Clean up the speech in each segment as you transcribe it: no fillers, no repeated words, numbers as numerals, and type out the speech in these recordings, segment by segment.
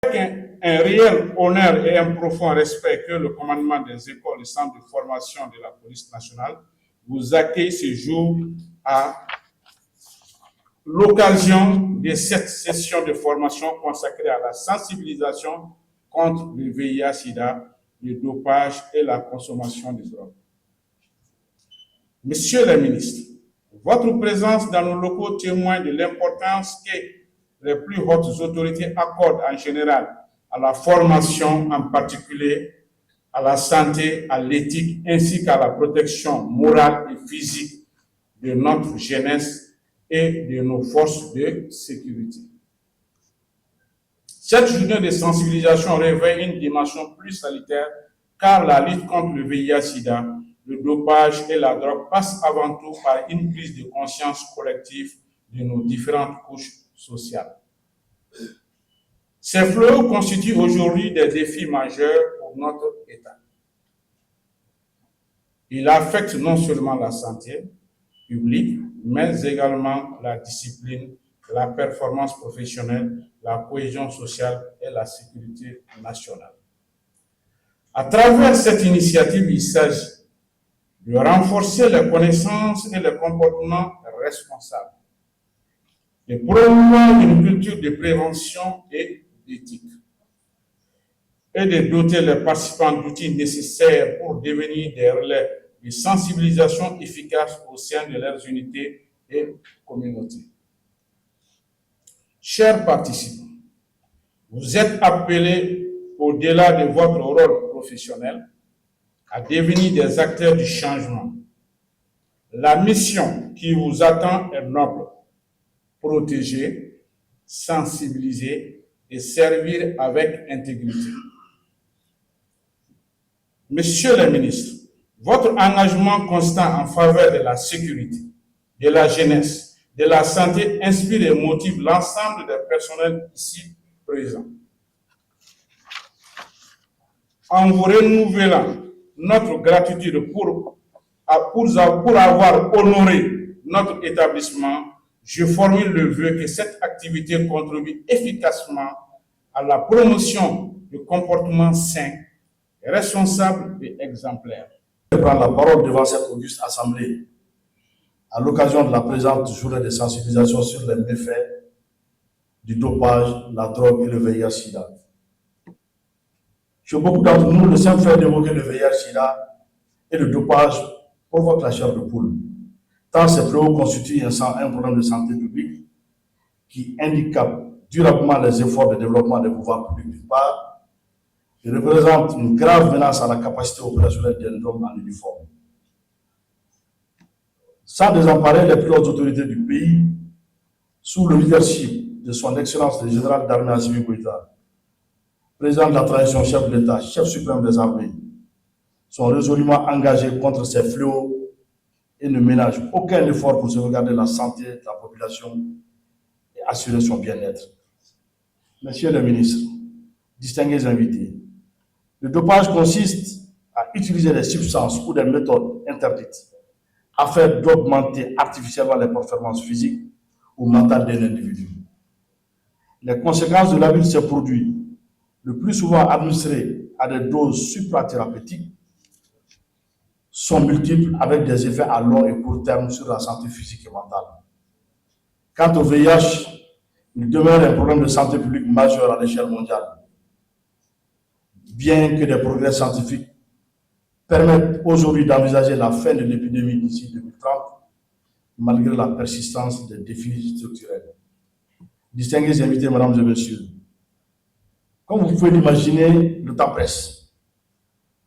Un réel honneur et un profond respect que le commandement des écoles et centres de formation de la police nationale vous accueille ce jour à l'occasion de cette session de formation consacrée à la sensibilisation contre le VIH-Sida, le dopage et la consommation de drogue. Messieurs les ministres, votre présence dans nos locaux témoigne de l'importance que les plus hautes autorités accordent en général à la formation, en particulier à la santé, à l'éthique, ainsi qu'à la protection morale et physique de notre jeunesse et de nos forces de sécurité. Cette journée de sensibilisation révèle une dimension plus sanitaire car la lutte contre le VIH-Sida, le dopage et la drogue passe avant tout par une prise de conscience collective de nos différentes couches sociales. Ces fléaux constituent aujourd'hui des défis majeurs pour notre État. Il affecte non seulement la santé publique, mais également la discipline, la performance professionnelle, la cohésion sociale et la sécurité nationale. À travers cette initiative, il s'agit de renforcer les connaissances et les comportements responsables, de promouvoir une culture de prévention et d'éthique, et de doter les participants d'outils nécessaires pour devenir des relais de sensibilisation efficaces au sein de leurs unités et communautés. Chers participants, vous êtes appelés, au-delà de votre rôle professionnel, à devenir des acteurs du changement. La mission qui vous attend est noble: protéger, sensibiliser et servir avec intégrité. Messieurs les ministres, votre engagement constant en faveur de la sécurité, de la jeunesse, de la santé inspire et motive l'ensemble des personnels ici présents. En vous renouvelant notre gratitude pour avoir honoré notre établissement, je formule le vœu que cette activité contribue efficacement à la promotion de comportements sains, responsables et exemplaires. Je prends la parole devant cette auguste assemblée à l'occasion de la présente journée de sensibilisation sur les méfaits du dopage, la drogue et le VIH-Sida. Chez beaucoup d'entre nous, le simple fait d'évoquer le VIH-Sida et le dopage provoque la chair de poule, tant ces fléaux constituent un problème de santé publique qui handicape durablement les efforts de développement des pouvoirs publics d'une part, et représente une grave menace à la capacité opérationnelle d'un homme en uniforme. Sans désemparer les plus hautes autorités du pays, sous le leadership de son Excellence le général d'armée Assimi Goïta, président de la transition, chef de l'État, chef suprême des armées, sont résolument engagés contre ces fléaux et ne ménagent aucun effort pour sauvegarder la santé de la population et assurer son bien-être. Messieurs les ministres, distingués invités, le dopage consiste à utiliser des substances ou des méthodes interdites afin d'augmenter artificiellement les performances physiques ou mentales d'un individu. Les conséquences de l'abus de ces produits, le plus souvent administrés à des doses suprathérapeutiques, sont multiples avec des effets à long et court terme sur la santé physique et mentale. Quant au VIH, il demeure un problème de santé publique majeur à l'échelle mondiale. Bien que des progrès scientifiques permettent aujourd'hui d'envisager la fin de l'épidémie d'ici 2030, malgré la persistance des défis structurels. Distingués invités, mesdames et messieurs, comme vous pouvez l'imaginer, le temps presse.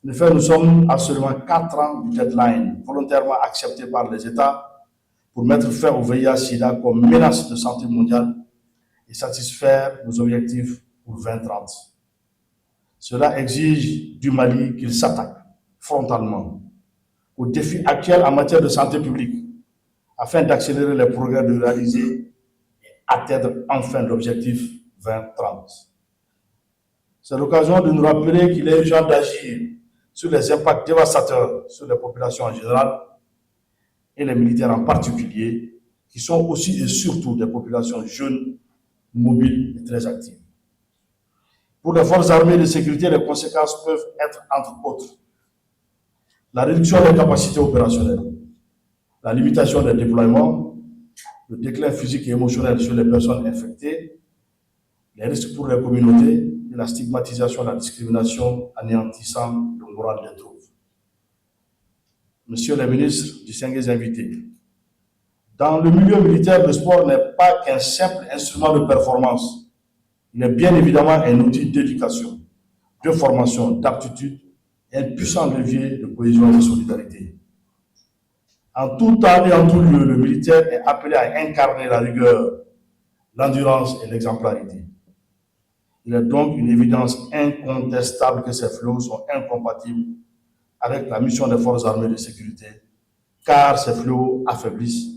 En effet, nous sommes à seulement 4 ans du deadline volontairement accepté par les États pour mettre fin au VIH-Sida comme menace de santé mondiale et satisfaire nos objectifs pour 2030. Cela exige du Mali qu'il s'attaque frontalement aux défis actuels en matière de santé publique afin d'accélérer les progrès de réaliser et atteindre enfin l'objectif 2030. C'est l'occasion de nous rappeler qu'il est urgent d'agir sur les impacts dévastateurs sur les populations en général et les militaires en particulier, qui sont aussi et surtout des populations jeunes, mobiles et très actives. Pour les forces armées de sécurité, les conséquences peuvent être, entre autres, la réduction des capacités opérationnelles, la limitation des déploiements, le déclin physique et émotionnel sur les personnes infectées, les risques pour les communautés et la stigmatisation et la discrimination anéantissant le moral des troupes. Monsieur le ministre, distingués invités, dans le milieu militaire, le sport n'est pas qu'un simple instrument de performance. Il est bien évidemment un outil d'éducation, de formation, d'aptitude et un puissant levier de cohésion et de solidarité. En tout temps et en tout lieu, le militaire est appelé à incarner la rigueur, l'endurance et l'exemplarité. Il est donc une évidence incontestable que ces fléaux sont incompatibles avec la mission des forces armées de sécurité, car ces fléaux affaiblissent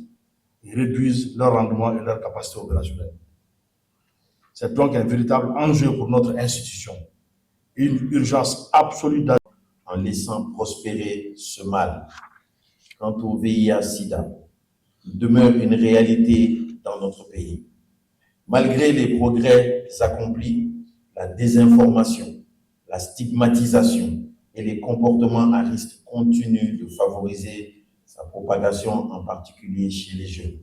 et réduisent leur rendement et leur capacité opérationnelle. C'est donc un véritable enjeu pour notre institution et une urgence absolue en laissant prospérer ce mal. Quant au VIH-Sida, il demeure une réalité dans notre pays. Malgré les progrès accomplis, la désinformation, la stigmatisation et les comportements à risque continuent de favoriser sa propagation, en particulier chez les jeunes.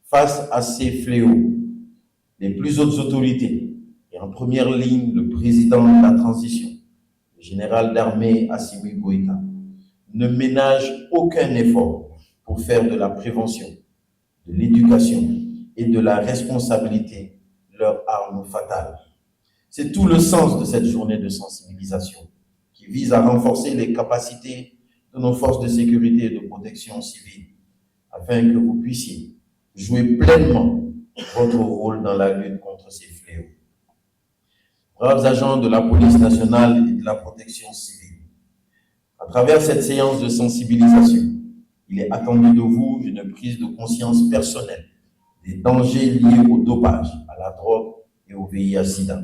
Face à ces fléaux, les plus hautes autorités, et en première ligne le président de la transition, le général d'armée Assimi Goïta, ne ménagent aucun effort pour faire de la prévention, de l'éducation et de la responsabilité leur arme fatale. C'est tout le sens de cette journée de sensibilisation qui vise à renforcer les capacités de nos forces de sécurité et de protection civile afin que vous puissiez jouer pleinement votre rôle dans la lutte contre ces fléaux. Braves agents de la police nationale et de la protection civile, à travers cette séance de sensibilisation, il est attendu de vous une prise de conscience personnelle des dangers liés au dopage, à la drogue et au VIH-Sida.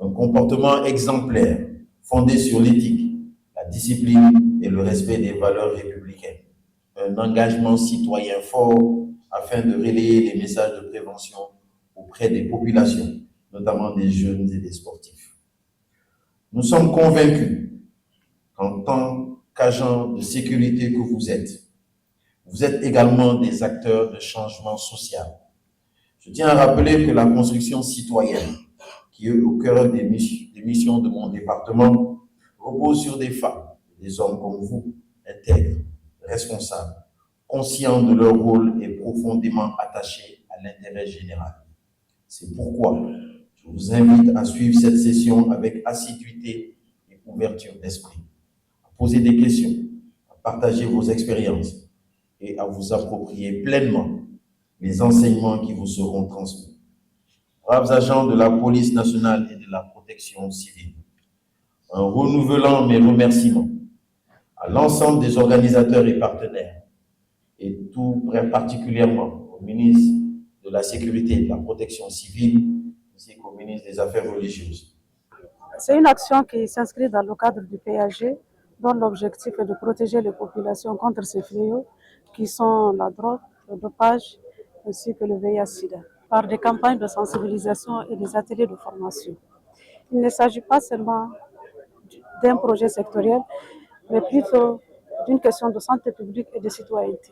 Un comportement exemplaire fondé sur l'éthique, la discipline et le respect des valeurs républicaines. Un engagement citoyen fort afin de relayer les messages de prévention auprès des populations, notamment des jeunes et des sportifs. Nous sommes convaincus qu'en tant qu'agents de sécurité que vous êtes également des acteurs de changement social. Je tiens à rappeler que la construction citoyenne, qui est au cœur des missions de mon département, repose sur des femmes, des hommes comme vous, intègres, responsables, conscients de leur rôle et profondément attachés à l'intérêt général. C'est pourquoi je vous invite à suivre cette session avec assiduité et ouverture d'esprit, à poser des questions, à partager vos expériences et à vous approprier pleinement les enseignements qui vous seront transmis. Braves agents de la police nationale et de la protection civile, en renouvelant mes remerciements à l'ensemble des organisateurs et partenaires, et tout particulièrement au ministre de la Sécurité et de la Protection civile, ainsi qu'au ministre des Affaires religieuses. C'est une action qui s'inscrit dans le cadre du PAG, dont l'objectif est de protéger les populations contre ces fléaux qui sont la drogue, le dopage, ainsi que le VIH-Sida, par des campagnes de sensibilisation et des ateliers de formation. Il ne s'agit pas seulement d'un projet sectoriel, mais plutôt d'une question de santé publique et de citoyenneté.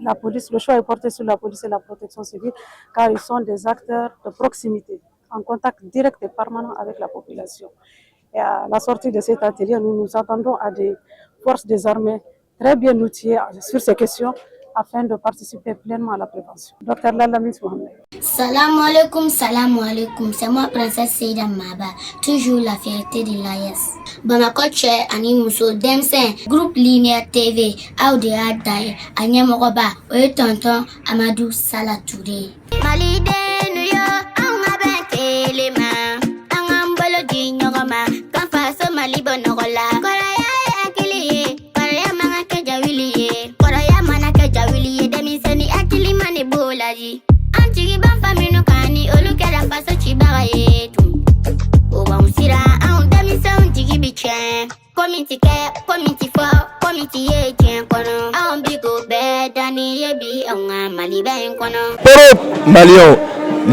La police, le choix est porté sur la police et la protection civile, car ils sont des acteurs de proximité, en contact direct et permanent avec la population. Et à la sortie de cet atelier, nous nous attendons à des forces des armées très bien outillées sur ces questions, afin de participer pleinement à la prévention. Dr Lalamis Mohamed. Salam alaikum, c'est moi Princesse Seida Maba, toujours la fierté de l'AES. Bamako Che Ani Mousso Demsen, groupe Lumière TV, Audi Adaye, Agnemokoba, Oye Tonton Amadou Salatouré. Malide Nuyo, Anga Bente Lema, Angambolo di Nyogoma, Kanfaso Malibo Nogola, Koraya Akili, Koraya Manga Jawili, Koraya Manaka Jawili, Demiseni Akili Mani Bolaji. Antigi Banfamino Kani, Olukera Faso Chibaraye, Oba Musira, Demiseni Antigi Bichen, Committee Care, Committee for, Committee Agent Kono, Ambigo Bedani Yebi, Anga Maliba Kono. Europe, Malion,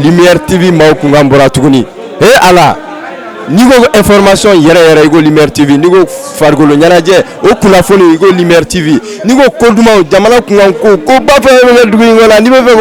Lumière TV Maukungambora Tuguni. Et Allah, n'i ko information yɛrɛ i ko Lumière TV, n'i ko farikolo ɲɛnajɛ o kunnafoni i ko Lumière TV, n'i ko ko duman jamana kunkan ko ba fɛn bɛ kɛ dugu in kɔnɔ n'i bɛ fɛ